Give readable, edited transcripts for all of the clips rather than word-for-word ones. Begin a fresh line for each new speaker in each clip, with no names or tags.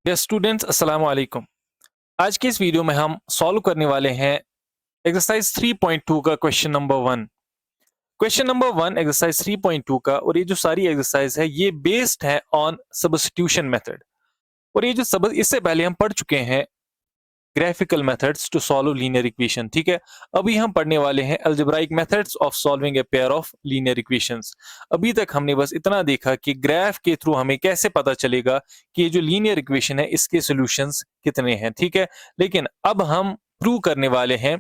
Dear students, अस्सलाम वालेकुम। आज के इस वीडियो में हम सॉल्व करने वाले हैं एक्सरसाइज 3.2 का question number 1। Question number 1 exercise 3.2 का, और ये जो सारी एक्सरसाइज है ये बेस्ड है ऑन सब्स्टिट्यूशन मेथड। और ये जो सब इससे पहले हम पढ़ चुके हैं graphical methods to solve linear equation. ठीक है, अभी हम पढ़ने वाले हैं algebraic methods of solving a pair of linear equations. अभी तक हमने बस इतना देखा कि ग्राफ के थ्रू हमें कैसे पता चलेगा कि ये जो लीनियर इक्वेशन है इसके सॉल्यूशंस कितने हैं। ठीक है, लेकिन अब हम प्रूव करने वाले हैं,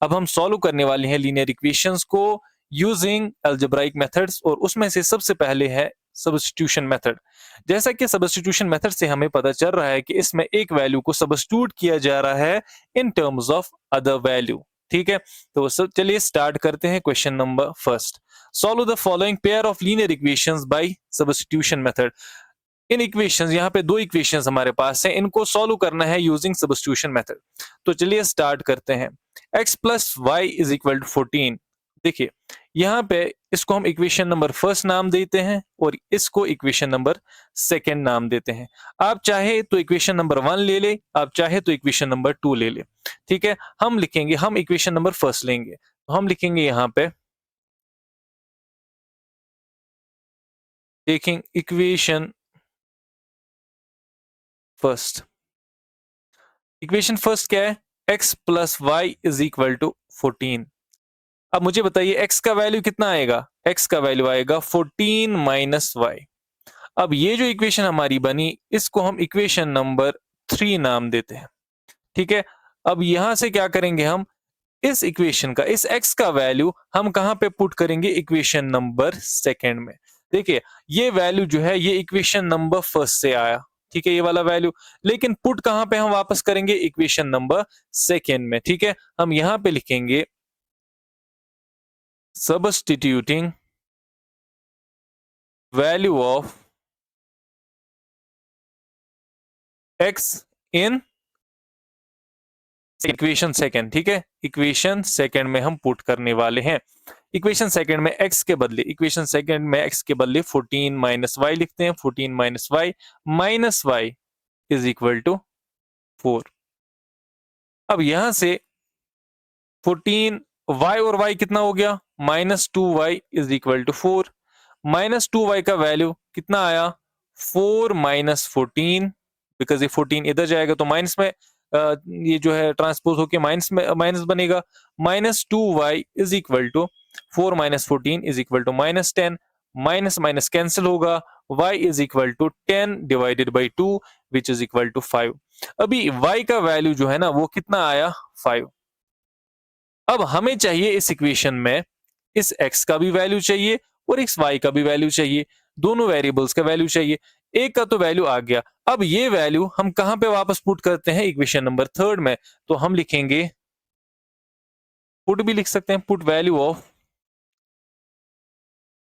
अब हम सॉल्व करने वाले हैं लीनियर इक्वेशंस को यूजिंग अलजेब्राइक मेथड्स, और उसमें से सबसे पहले है सब्स्टिट्यूशन मेथड। जैसा कि सब्स्टिट्यूशन मेथड से हमें पता चल रहा है कि इसमें एक वैल्यू को सब्स्टिट्यूट किया जा रहा है in terms of other value. ठीक है, तो सब चलिए स्टार्ट करते हैं। Question number first, solve the following pair of linear equations bye substitution method. In equations, यहाँ पे दो इक्वेशंस हमारे पास हैं, इनको सॉल्व करना है यूजिंग सब्स्टिट्यूशन मेथड। तो चलिए स्टार्ट करते हैं। x plus Y is equal to 14। देखिए यहाँ पे इसको हम इक्वेशन नंबर फर्स्ट नाम देते हैं और इसको इक्वेशन नंबर सेकंड नाम देते हैं। आप चाहे तो इक्वेशन नंबर 1 ले ले, आप चाहे तो इक्वेशन नंबर 2 ले ले। ठीक है, हम लिखेंगे, हम इक्वेशन नंबर फर्स्ट लेंगे, तो हम लिखेंगे यहाँ पे taking equation first. Equation first क्या है? x plus Y is equal to 14। अब मुझे बताइए x का वैल्यू कितना आएगा? x का वैल्यू आएगा 14 माइनस वाई। अब ये जो इक्वेशन हमारी बनी इसको हम इक्वेशन नंबर 3 नाम देते हैं। ठीक है, अब यहां से क्या करेंगे, हम इस इक्वेशन का, इस x का वैल्यू हम कहां पे पुट करेंगे? इक्वेशन नंबर सेकंड में। देखिए ये वैल्यू जो है ये इक्वेशन नंबर फर्स्ट से आया, ठीक है, ये वाला वैल्यू, लेकिन पुट कहां पे हम वापस करेंगे? इक्वेशन नंबर सेकंड में। ठीक है, हम यहां पे लिखेंगे substituting value of x in equation second. ठीक है, इक्वेशन सेकंड में हम पुट करने वाले हैं। इक्वेशन सेकंड में x के बदले, इक्वेशन सेकंड में x के बदले 14 माइनस वाई लिखते हैं। 14 minus y is equal to 4। अब यहां से 14 y और y कितना हो गया? Minus 2y is equal to 4। Minus 2y का वैल्यू कितना आया? 4 माइनस 14, बिकॉज ये 14 इधर जाएगा तो माइनस में ये जो है ट्रांसपोज होके माइनस में माइनस बनेगा। Minus 2y is equal to 4 minus 14 is equal to minus 10। Minus minus cancel होगा, y is equal to 10 divided by 2 which is equal to 5। अभी y का वैल्यू जो है ना वो कितना आया? 5। अब हमें चाहिए इस इक्वेशन में इस x का भी वैल्यू चाहिए और इस y का भी वैल्यू चाहिए, दोनों वेरिएबल्स का वैल्यू चाहिए। एक का तो वैल्यू आ गया, अब ये वैल्यू हम कहां पे वापस पुट करते हैं? इक्वेशन नंबर थर्ड में। तो हम लिखेंगे, पुट भी लिख सकते हैं, put value of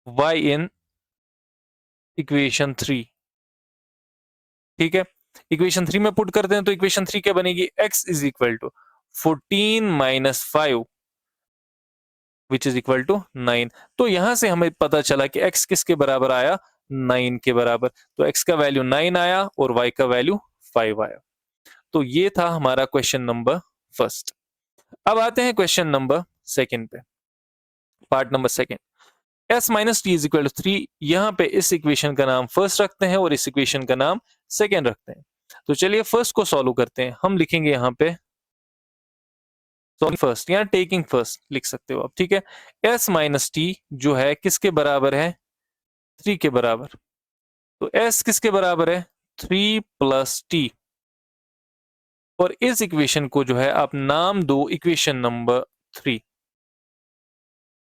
y in equation 3। ठीक है, इक्वेशन 3 में पुट करते हैं तो इक्वेशन 3 क्या बनेगी? x is equal to 14 minus 5 which is equal to 9। तो यहां से हमें पता चला कि x किसके बराबर आया? 9 के बराबर। तो x का वैल्यू 9 आया और y का वैल्यू 5 आया। तो ये था हमारा क्वेश्चन नंबर फर्स्ट। अब आते हैं क्वेश्चन नंबर सेकंड पे, part number second. s minus t is equal to 3, यहां पे इस इक्वेशन का नाम फर्स्ट रखते हैं और इस इक्वेशन का नाम सेकंड रखते हैं। तो चलिए फर्स्ट को सॉल्व करते हैं। हम लिखेंगे यहाँ पे फर्स्ट या टेकिंग फर्स्ट लिख सकते हो आप। ठीक है, s माइनस टी जो है किसके बराबर है? 3 के बराबर। तो s किसके बराबर है? 3 प्लस टी। और इस इक्वेशन को जो है आप नाम दो इक्वेशन नंबर 3।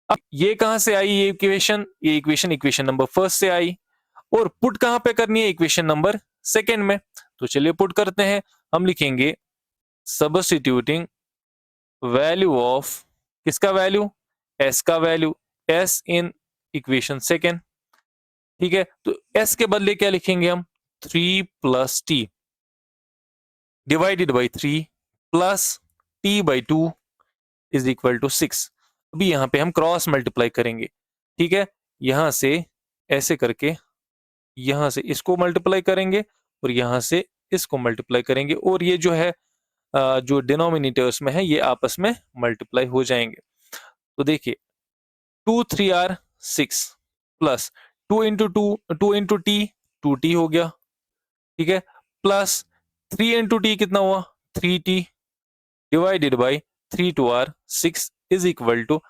अब ये कहां से आई ये इक्वेशन? ये इक्वेशन इक्वेशन नंबर फर्स्ट से आई, और पुट कहां पे करनी है? इक्वेशन नंबर सेकंड में। तो चलिए पुट करते हैं। हम लिखेंगे सबस्टिट्यूटिंग वैल्यू ऑफ, किसका वैल्यू? s का value, s in equation second. ठीक है, तो s के बदले क्या लिखेंगे हम? 3 plus t divided by 3 plus t by 2 is equal to 6। अभी यहां पे हम क्रॉस मल्टीप्लाई करेंगे। ठीक है, यहां से ऐसे करके यहां से इसको मल्टीप्लाई करेंगे और यहां से इसको मल्टीप्लाई करेंगे और ये जो है जो डिनोमिनेटर्स में है ये आपस में मल्टीप्लाई हो जाएंगे। तो देखिए 2 3 are 6 plus 2 into two into t 2t हो गया, ठीक है, प्लस 3 इंटू टी कितना हुआ 3t divided by 3 2 are 6 is equal to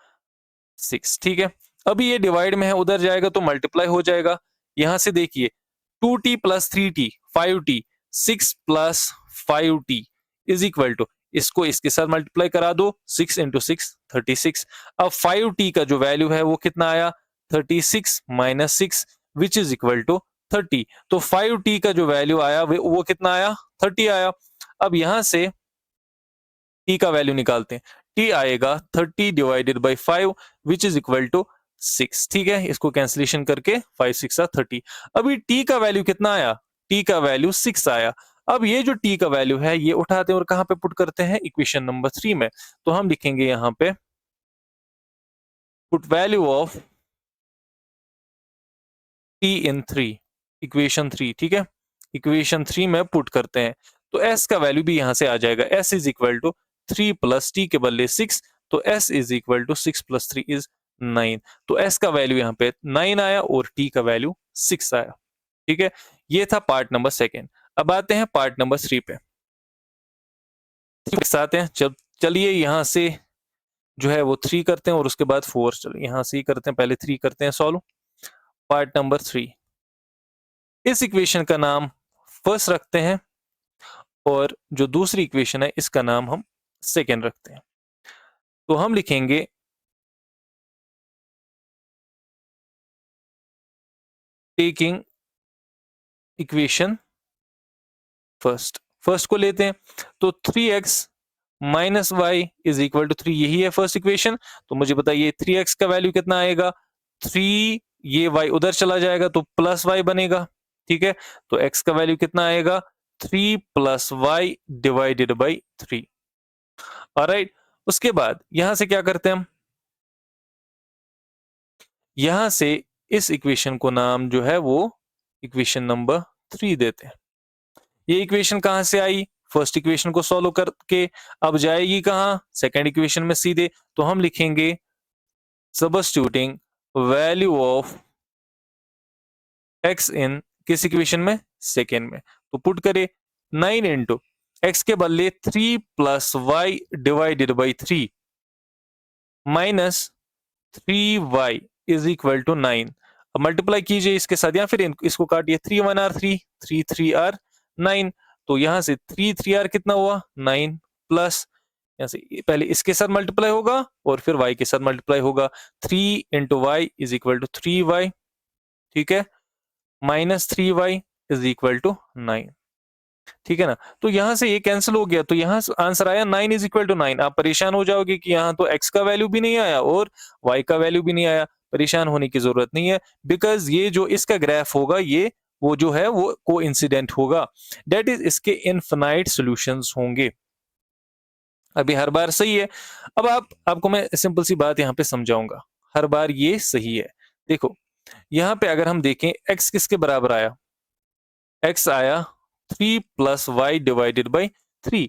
6, ठीक है। अभी ये डिवाइड में है, उधर जाएगा तो मल्टीप्लाई हो जाएगा। यहां से देखिए 2t plus 3t 5t 6 plus 5t is equal to, इसको इसके साथ मल्टीप्लाई करा दो, 6 इंटू 6 36। अब 5t का जो वैल्यू है वो कितना आया 36 minus 6 which is equal to 30। तो 5t का जो वैल्यू आया वो कितना आया 30 आया। अब यहां से t का वैल्यू निकालते हैं, t आएगा 30 divided by 5 which is equal to 6, ठीक है। इसको कैंसिलेशन करके 5 6 30। अभी t का वैल्यू कितना आया, t का वैल्यू 6 आया। अब ये जो t का वैल्यू है ये उठाते हैं और कहां पे पुट करते हैं इक्वेशन नंबर 3 में। तो हम लिखेंगे यहां पे put value of t in 3, equation 3, ठीक है। इक्वेशन 3 में पुट करते हैं तो s का वैल्यू भी यहां से आ जाएगा, s is equal to 3 plus t के बदले 6, तो s is equal to 6 plus 3 is 9। तो s का वैल्यू यहाँ पे 9 आया और t का वैल्यू 6 आया, ठीक है। ये था पार्ट नंबर 2। अब आते हैं पार्ट नंबर 3 पे। आते हैं, चलिए यहां से जो है वो 3 करते हैं और उसके बाद 4, चलिए यहां से ही करते हैं, पहले 3 करते हैं सॉल्व। पार्ट नंबर 3, इस इक्वेशन का नाम फर्स्ट रखते हैं और जो दूसरी इक्वेशन है इसका नाम हम सेकेंड रखते हैं। तो हम लिखेंगे टेकिंग इक्वेशन फर्स्ट को लेते हैं, तो 3x minus y is equal to 3, यही है फर्स्ट इक्वेशन। तो मुझे बताइए 3x का वैल्यू कितना आएगा 3, ये y उधर चला जाएगा तो प्लस y बनेगा, ठीक है। तो x का वैल्यू कितना आएगा 3 plus y divided by 3। Alright, उसके बाद यहां से क्या करते हैं हम, यहां से इस इक्वेशन को नाम जो है वो इक्वेशन नंबर 3 देते हैं। ये इक्वेशन कहां से आई, फर्स्ट इक्वेशन को सॉल्व करके, अब जाएगी कहां सेकेंड इक्वेशन में सीधे। तो हम लिखेंगे सबस्टिट्यूटिंग वैल्यू ऑफ x इन किस इक्वेशन में सेकेंड में, तो पुट करे 9 इंटू एक्स के बदले 3 plus y divided by 3 minus 3y is equal to 9। अब मल्टीप्लाई कीजिए इसके साथ या फिर इसको काटिए, 3 1 आर 3 3 3 आर 9। तो यहां से 3 3 आर कितना हुआ 9 प्लस, यहां से पहले इसके साथ मल्टीप्लाई होगा और फिर y के साथ मल्टीप्लाई होगा, 3 into y is equal to 3y, ठीक है, minus 3y is equal to 9, ठीक है ना। तो यहां से ये कैंसिल हो गया, तो यहां आंसर आया 9 इज इक्वल टू 9। आप परेशान हो जाओगे कि यहाँ तो x का वैल्यू भी नहीं आया और y का वैल्यू भी नहीं आया। परेशान होने की जरूरत नहीं है, बिकॉज ये जो इसका ग्राफ होगा ये वो जो है वो कोइंसिडेंट होगा, दैट इज इसके इनफिनाइट सॉल्यूशंस होंगे। अभी हर बार सही है। अब आपको मैं सिंपल सी बात यहाँ पे समझाऊंगा, हर बार ये सही है। देखो यहाँ पे अगर हम देखें x किसके बराबर आया, x आया 3 प्लस वाई डिवाइडेड बाई 3।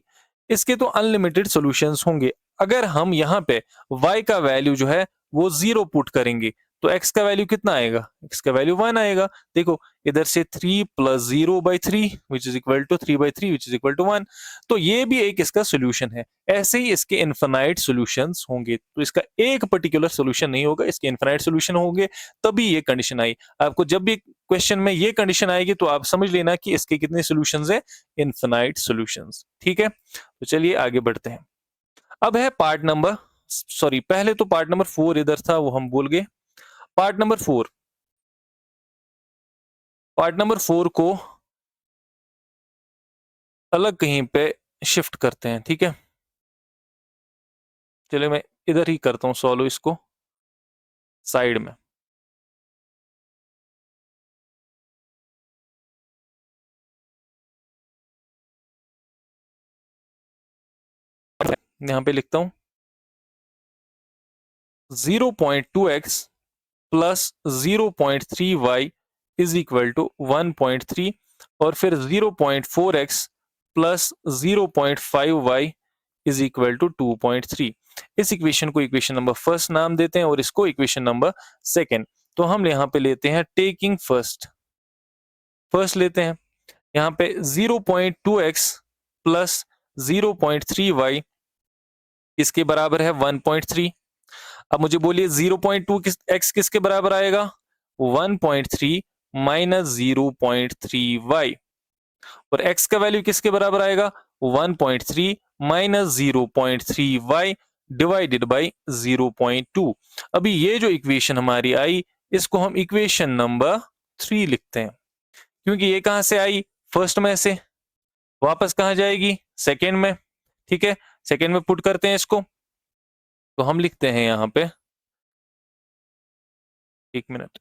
इसके तो अनलिमिटेड सॉल्यूशंस होंगे। अगर हम यहाँ पे y का वैल्यू जो है वो 0 पुट करेंगे तो x का वैल्यू कितना आएगा, x का वैल्यू 1 आएगा। देखो इधर से 3 plus 0 by 3 which is equal to 3 by 3 which is equal to 1। तो ये भी एक इसका सोल्यूशन है। ऐसे ही इसके इनफिनाइट सॉल्यूशंस होंगे, तो इसका एक पर्टिकुलर सोल्यूशन नहीं होगा, इसके इनफिनाइट सोल्यूशन होंगे। तभी ये कंडीशन आई। आपको जब भी क्वेश्चन में ये कंडीशन आएगी तो आप समझ लेना कि इसके कितने सॉल्यूशंस हैं, इनफिनाइट सॉल्यूशंस, ठीक है। तो चलिए आगे बढ़ते हैं। अब है पार्ट नंबर, सॉरी पहले तो पार्ट नंबर 4 इधर था वो हम भूल गए। पार्ट नंबर 4, पार्ट नंबर 4 को अलग कहीं पे शिफ्ट करते हैं, ठीक है। चलिए मैं इधर ही करता हूं सॉल्व इसको साइड में। यहां पे लिखता हूं 0.2x plus 0.3y is equal to 1.3। और फिर 0.4x plus 0.5y is equal to 2.3। इस इक्वेशन को इक्वेशन नंबर फर्स्ट नाम देते हैं और इसको इक्वेशन नंबर सेकंड। तो हम यहाँ पे लेते हैं टेकिंग फर्स्ट लेते हैं। यहाँ पे 0.2x प्लस 0.3y इसके बराबर है 1.3। अब मुझे बोलिए 0.2 x किसके बराबर आएगा? 1.3 माइनस 0.3y। और x का वैल्यू किसके बराबर आएगा? 1.3 माइनस 0.3y डिवाइडेड बाई 0.2। अभी ये जो इक्वेशन हमारी आई, इसको हम इक्वेशन नंबर 3 लिखते हैं, क्योंकि ये कहां से आई? फर्स्ट में से, वापस कहां जाएगी? सेकेंड में। ठीक है, सेकेंड में पुट करते हैं इसको। तो हम लिखते हैं यहां पे, एक मिनट,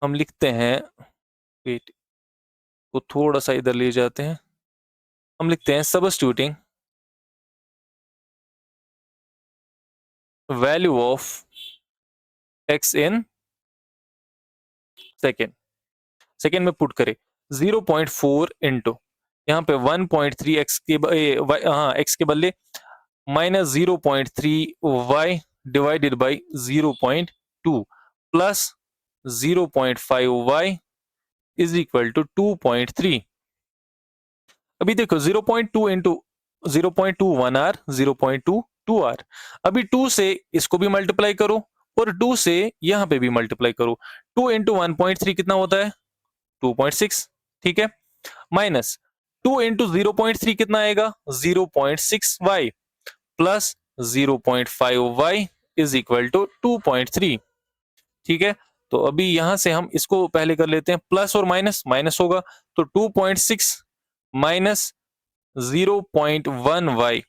हम लिखते हैं, वेट को थोड़ा सा इधर ले जाते हैं, हम लिखते हैं substituting value of x in second में पुट करें 0.4 इंटू यहाँ पे 1.3 x के x के बदले minus 0.3y divided by 0.2 plus 0.5y is equal to 2.3। अभी देखो 0.2 इंटू 0.2 1r, 0.2 2r। अभी 2 से इसको भी मल्टीप्लाई करो और 2 से यहां पे भी मल्टीप्लाई करो। 2 इंटू 1.3 कितना होता है? 2.6। ठीक है, माइनस 2 इंटू 0.3 कितना आएगा? 0.6y plus 0.5y is equal to 2.3। ठीक है, तो अभी यहां से हम इसको पहले कर लेते हैं, प्लस और माइनस, माइनस होगा तो 2.6 minus 0.1y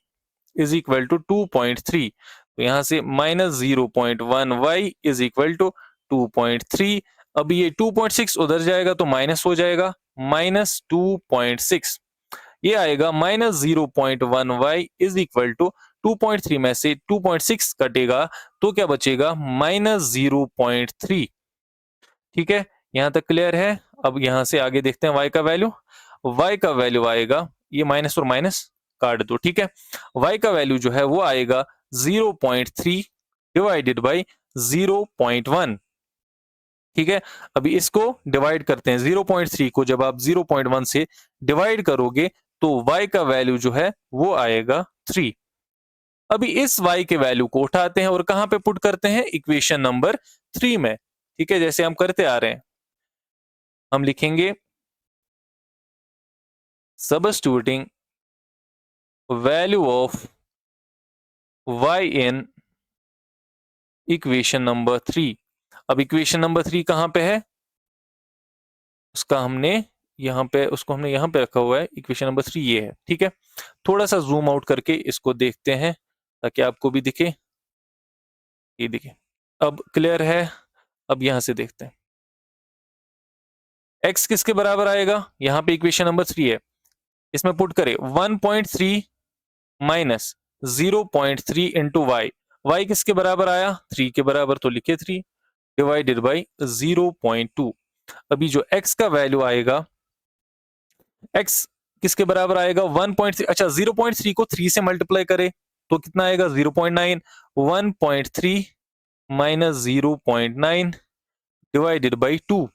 is equal to 2.3। तो यहां से minus 0.1y is equal to 2.3। अभी ये 2.6 उधर जाएगा तो माइनस हो जाएगा, माइनस 2.6। ये आएगा minus 0.1y is equal to 2.3 में से 2.6 कटेगा तो क्या बचेगा? माइनस 0.3। ठीक है, यहां तक क्लियर है। अब यहां से आगे देखते हैं y का वैल्यू। y का वैल्यू आएगा, ये माइनस और माइनस काट दो। ठीक है, y का वैल्यू जो है वो आएगा 0.3 डिवाइडेड बाई 0.1। ठीक है, अभी इसको डिवाइड करते हैं। 0.3 को जब आप 0.1 से डिवाइड करोगे तो y का वैल्यू जो है वो आएगा 3। अभी इस y के वैल्यू को उठाते हैं और कहां पे पुट करते हैं? इक्वेशन नंबर 3 में। ठीक है, जैसे हम करते आ रहे हैं, हम लिखेंगे substituting value of y in equation number 3। अब इक्वेशन नंबर 3 कहां पे है? उसका हमने यहाँ पे, उसको हमने यहाँ पे रखा हुआ है। इक्वेशन नंबर 3 ये है। ठीक है, थोड़ा सा जूम आउट करके इसको देखते हैं ताकि आपको भी दिखे। ये दिखे, अब क्लियर है। अब यहां से देखते हैं x किसके बराबर आएगा? यहाँ पे इक्वेशन नंबर 3 है, इसमें पुट करें 1.3 माइनस 0.3 इंटू वाई। वाई किसके बराबर आया? 3 के बराबर, तो लिखे 3 डिवाइडेड बाई 0.2। अभी जो x का वैल्यू आएगा, x किसके बराबर आएगा? 1.3। अच्छा, 0.3 को 3 से मल्टीप्लाई करें तो कितना आएगा? 0.9। 1.3 माइनस 0.9 डिवाइडेड बाई 2।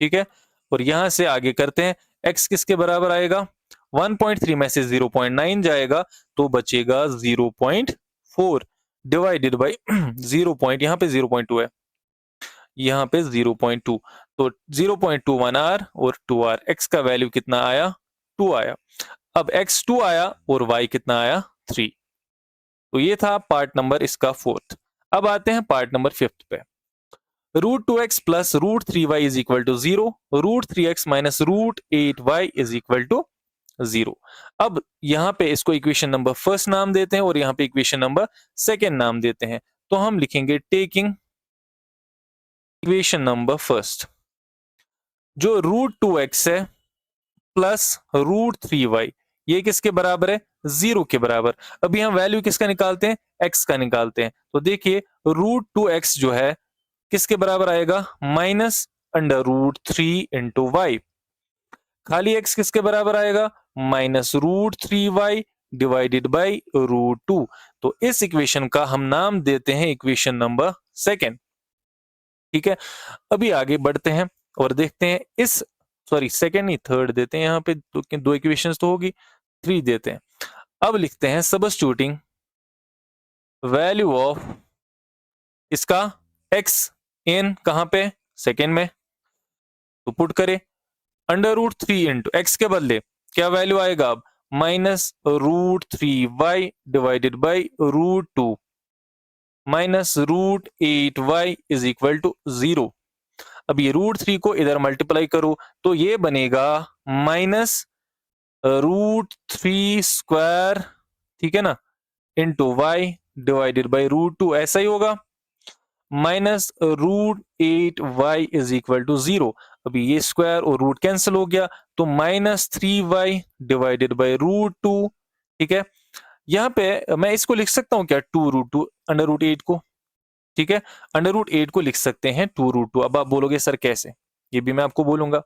ठीक है, और यहां से आगे करते हैं, x किसके बराबर आएगा? 1.3 में से 0.9 जाएगा तो बचेगा 0.4 डिवाइडेड बाई 0. यहाँ पे 0.2 है, यहाँ पे 0.2, तो 0.2 1r और 2r। x का वैल्यू कितना आया? 2 आया। अब x 2 आया और y कितना आया? 3। तो ये था पार्ट नंबर इसका 4th। अब आते हैं पार्ट नंबर 5th पे। √2x plus √3y is equal to 0, √3x minus √8y is equal to 0। अब यहां पे इसको इक्वेशन नंबर फर्स्ट नाम देते हैं और यहां पे इक्वेशन नंबर सेकेंड नाम देते हैं। तो हम लिखेंगे टेकिंग इक्वेशन नंबर फर्स्ट, जो √2x है प्लस √3y, ये किसके बराबर है? 0 के बराबर। अभी हम वैल्यू किसका निकालते हैं? x का निकालते हैं। तो देखिए √2x जो है किसके बराबर आएगा? Minus under root 3 into y. खाली x किसके बराबर आएगा? Minus root 3y divided by root 2। तो इस इक्वेशन का हम नाम देते हैं इक्वेशन नंबर सेकेंड। ठीक है, अभी आगे बढ़ते हैं और देखते हैं इस, सॉरी सेकेंड नहीं थर्ड देते हैं यहाँ पे, दो इक्वेशंस तो होगी, 3 देते हैं। अब लिखते हैं सबस्टिट्यूटिंग वैल्यू ऑफ इसका x इन कहां पे? सेकेंड में। तो पुट करें अंडर रूट 3 इंटू एक्स के बदले क्या वैल्यू आएगा अब? Minus root 3y divided by root 2 minus root 8y is equal to 0। अब ये रूट 3 को इधर मल्टीप्लाई करो तो ये बनेगा माइनस रूट 3 स्क्वायर, ठीक है ना, into y divided by root 2, ऐसा ही होगा, minus root 8y is equal to 0। अभी ये स्क्वायर और रूट कैंसिल हो गया तो minus 3y divided by root 2। ठीक है, यहां पे मैं इसको लिख सकता हूं क्या? 2 रूट 2 अंडर रूट 8 को। ठीक है, अंडर रूट 8 को लिख सकते हैं 2 रूट 2। अब आप बोलोगे सर कैसे? ये भी मैं आपको बोलूंगा।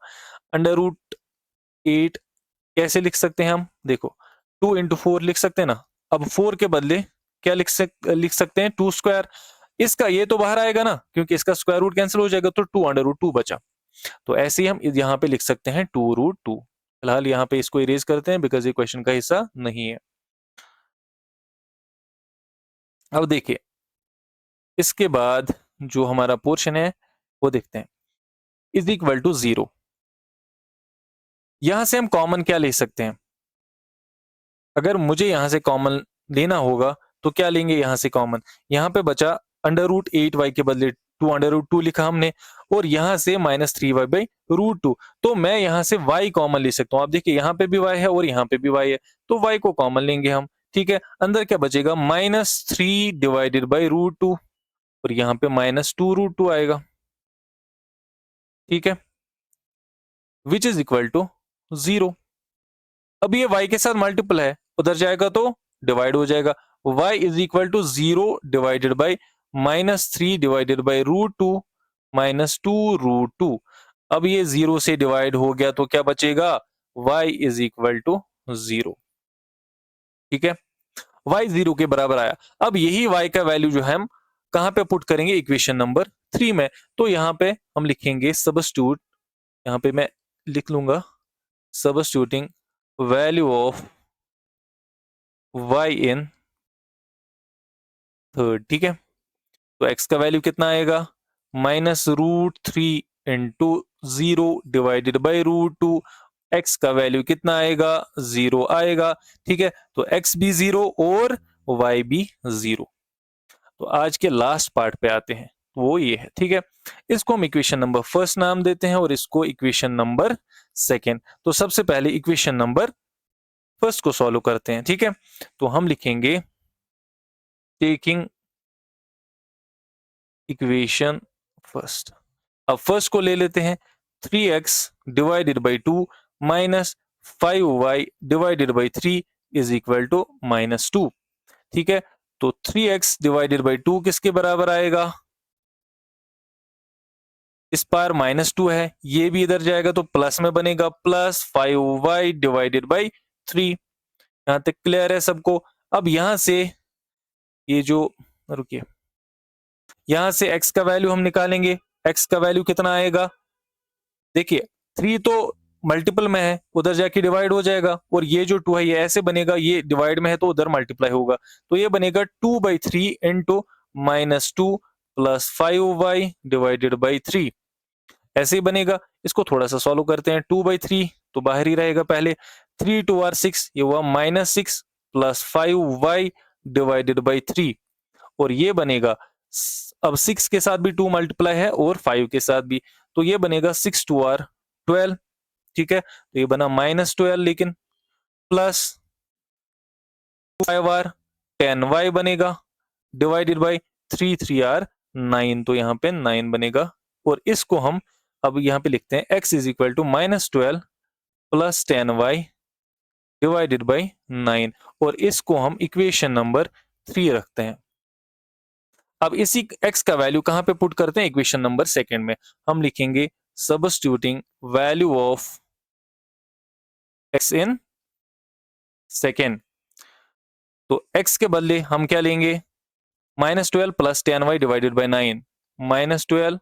अंडर रूट 8 कैसे लिख सकते हैं हम? देखो 2 इंटू 4 लिख सकते हैं ना। अब 4 के बदले क्या लिख सकते हैं? 2 स्क्वायर। इसका ये तो बाहर आएगा ना, क्योंकि इसका स्क्वायर रूट कैंसिल हो जाएगा तो 2 अंडर रूट 2 बचा। तो ऐसे ही हम यहाँ पे लिख सकते हैं 2 रूट 2। फिलहाल यहाँ पे इसको इरेज करते हैं बिकॉज ये क्वेश्चन का हिस्सा नहीं है। अब देखिए इसके बाद जो हमारा पोर्शन है वो देखते हैं, इज इक्वल टू 0। यहां से हम कॉमन क्या ले सकते हैं? अगर मुझे यहां से कॉमन लेना होगा तो क्या लेंगे यहां से कॉमन? यहां पे बचा अंडर रूट 8y के बदले 2 अंडर रूट 2 लिखा हमने, और यहां से माइनस 3y बाई रूट 2। तो मैं यहां से y कॉमन ले सकता हूं। आप देखिए यहां पे भी y है और यहां पे भी y है, तो y को कॉमन लेंगे हम। ठीक है, अंदर क्या बचेगा? माइनस 3 डिवाइडेड बाई रूट 2, और यहां पे माइनस 2 रूट 2 आएगा। ठीक है, विच इज इक्वल टू 0। अब ये y के साथ मल्टीपल है, उधर जाएगा तो डिवाइड हो जाएगा। y is equal to 0 divided by minus 3 divided by root 2 minus 2 root 2। अब ये 0 से डिवाइड हो गया तो क्या बचेगा? y is equal to 0। ठीक है, y 0 के बराबर आया। अब यही y का वैल्यू जो है हम कहां पे पुट करेंगे? इक्वेशन नंबर 3 में। तो यहां पे हम लिखेंगे सबस्टिट्यूट, यहां पे मैं लिख लूंगा substituting value of y in third. ठीक है, तो x का वैल्यू कितना आएगा? Minus root 3 into 0 divided by root 2। X का वैल्यू कितना आएगा? 0 आएगा। ठीक है, तो x भी 0 और y भी 0। तो आज के लास्ट पार्ट पे आते हैं, वो ये है। ठीक है, इसको हम इक्वेशन नंबर फर्स्ट नाम देते हैं और इसको इक्वेशन नंबर सेकेंड। तो सबसे पहले इक्वेशन नंबर फर्स्ट को सॉल्व करते हैं। ठीक है, तो हम लिखेंगे टेकिंग इक्वेशन फर्स्ट। अब फर्स्ट को ले लेते हैं, 3x divided by 2 minus 5y divided by 3 is equal to minus 2। ठीक है, तो 3x डिवाइडेड बाई 2 किसके बराबर आएगा? इस पार माइनस 2 है, ये भी इधर जाएगा तो प्लस में बनेगा, प्लस 5y डिवाइडेड बाई 3। यहां तक क्लियर है सबको? अब यहां से ये जो, रुकिए, यहां से x का वैल्यू हम निकालेंगे। x का वैल्यू कितना आएगा? देखिए 3 तो मल्टीपल में है, उधर जाके डिवाइड हो जाएगा, और ये जो 2 है ये ऐसे बनेगा, ये डिवाइड में है तो उधर मल्टीप्लाई होगा, तो ये बनेगा 2/3 into minus 2 plus 5y divided by 3, ऐसे ही बनेगा। इसको थोड़ा सा सॉल्व करते हैं। 2/3 तो बाहर ही रहेगा पहले, 3 2 आर 6, ये हुआ minus 6 plus 5y divided by 3, और ये बनेगा, अब 6 के साथ भी 2 मल्टीप्लाई है और 5 के साथ भी, तो ये बनेगा 6 2 आर 12। ठीक है, तो ये बना माइनस 12, लेकिन प्लस 5 आर 10y बनेगा डिवाइडेड बाई 3 3 आर 9, तो यहाँ पे 9 बनेगा। और इसको हम अब यहाँ पे लिखते हैं x is equal to minus 12 plus 10y divided by 9, और इसको हम इक्वेशन नंबर 3 रखते हैं। अब इसी x का वैल्यू कहां पे पुट करते हैं? इक्वेशन नंबर सेकंड में। हम लिखेंगे substituting value of x in second, तो x के बदले हम क्या लेंगे, -12 plus 10y divided by 9, -12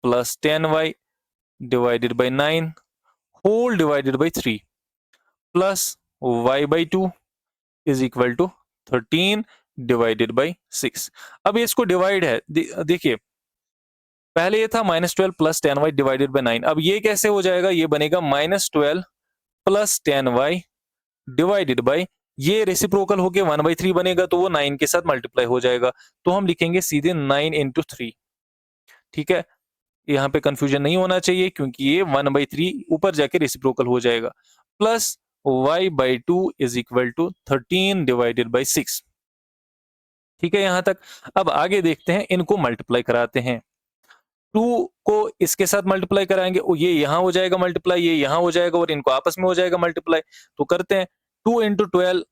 plus 10y divided by 9 whole divided by 3 plus y by 2 is equal to 13 divided by 6। अब ये इसको डिवाइड है, देखिए पहले ये था -12 प्लस 10y डिवाइडेड बाई 9, अब ये कैसे हो जाएगा, ये बनेगा -12 प्लस 10y डिवाइडेड बाई, ये रेसिप्रोकल होके 1/3 बनेगा तो वो 9 के साथ मल्टीप्लाई हो जाएगा, तो हम लिखेंगे सीधे 9 इंटू 3। ठीक है, यहाँ पे कंफ्यूजन नहीं होना चाहिए क्योंकि ये 1/3 ऊपर जाके रेसिप्रोकल हो जाएगा, plus y by 2 is equal to 13 divided by 6। ठीक है यहाँ तक। अब आगे देखते हैं, इनको मल्टीप्लाई कराते हैं। 2 को इसके साथ मल्टीप्लाई कराएंगे, ये यहाँ हो जाएगा मल्टीप्लाई, ये यहाँ हो जाएगा और इनको आपस में हो जाएगा मल्टीप्लाई। तो करते हैं 2 इंटू 12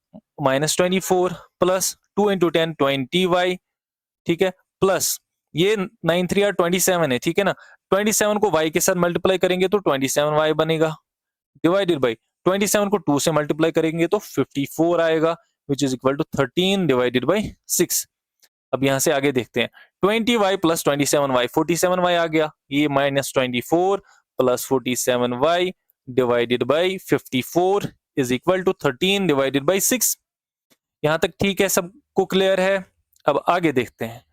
-24 प्लस 2 इंटू 10 20y, ठीक है, प्लस ये 9 3 आर 27 है, ठीक है ना, 27 को y के साथ मल्टीप्लाई करेंगे तो 27y बनेगा, डिवाइडेड बाई 27 को 2 से मल्टीप्लाई करेंगे तो 54 आएगा, which is equal to 13 divided by 6। अब यहां से आगे देखते हैं, 20y प्लस 27y, 47y आ गया, ये -24 plus 47y divided by 54 is equal to 13 divided by 6। यहां तक ठीक है, सबको क्लियर है। अब आगे देखते हैं,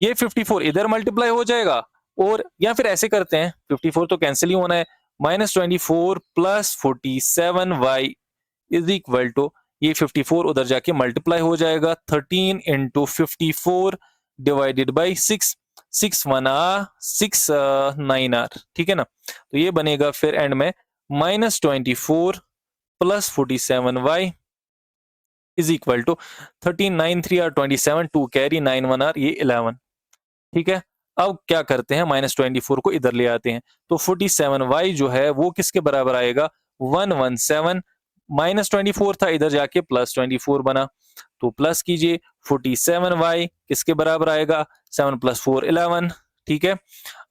ये 54 इधर मल्टीप्लाई हो जाएगा, और या फिर ऐसे करते हैं, 54 तो कैंसिल ही होना है, -24 plus 47y is equal to, ये 54 उधर जाके मल्टीप्लाई हो जाएगा, 13 इंटू 54 डिवाइडेड बाई 6, 6 1 6 9 आर, ठीक है ना, तो ये बनेगा फिर एंड में -24 plus 47y is equal to 13 9 3 are 27, 2 carry 9 1 are, ये 11। ठीक है, अब क्या करते हैं, -24 को इधर ले आते हैं, तो 47y जो है वो किसके बराबर आएगा, 117, -24 था इधर जाके +24 बना, तो प्लस कीजिए, 47y किसके बराबर आएगा, 7 + 4 11, ठीक है,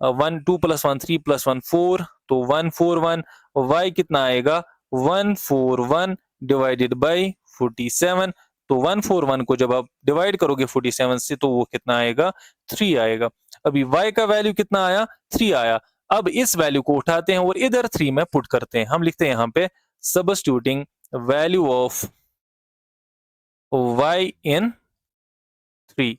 1 2 + 1 3 + 1 4, तो 141, y कितना आएगा, 141 डिवाइडेड बाई 47, तो 141 को जब आप डिवाइड करोगे 47 से तो वो कितना आएगा, 3 आएगा। अभी y का वैल्यू कितना आया, 3 आया। अब इस वैल्यू को उठाते हैं और इधर 3 में पुट करते हैं, हम लिखते हैं यहाँ पे substituting value of y in 3,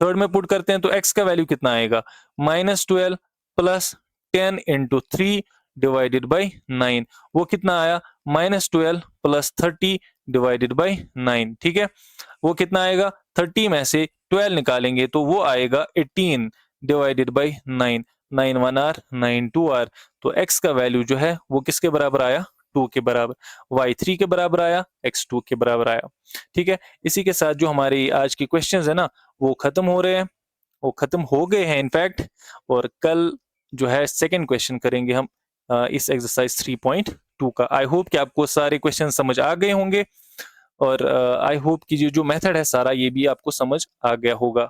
third में पुट करते हैं तो x का वैल्यू कितना आएगा, -12 प्लस 10 इंटू 3 डिवाइडेड बाई 9, वो कितना आया, -12 प्लस 30 डिवाइडेड बाई 9, ठीक है, वो कितना आएगा, 30 में से 12 निकालेंगे तो वो आएगा 18 डिवाइडेड बाई 9, 9 1 आर 9 2 आर, तो x का वैल्यू जो है वो किसके बराबर आया, 2 के बराबर, y 3 के बराबर आया, x 2 के बराबर आया। ठीक है, इसी के साथ जो हमारी आज की क्वेश्चंस है ना वो खत्म हो रहे हैं, वो खत्म हो गए हैं इनफैक्ट, और कल जो है सेकंड क्वेश्चन करेंगे हम इस एक्सरसाइज 3.2 का। आई होप कि आपको सारे क्वेश्चन समझ आ गए होंगे, और आई होप कि जो मेथड है सारा ये भी आपको समझ आ गया होगा।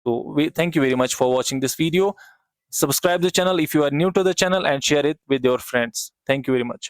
तो thank you very much for watching this video. Subscribe the channel if you are new to the channel and share it with your friends. Thank you very much.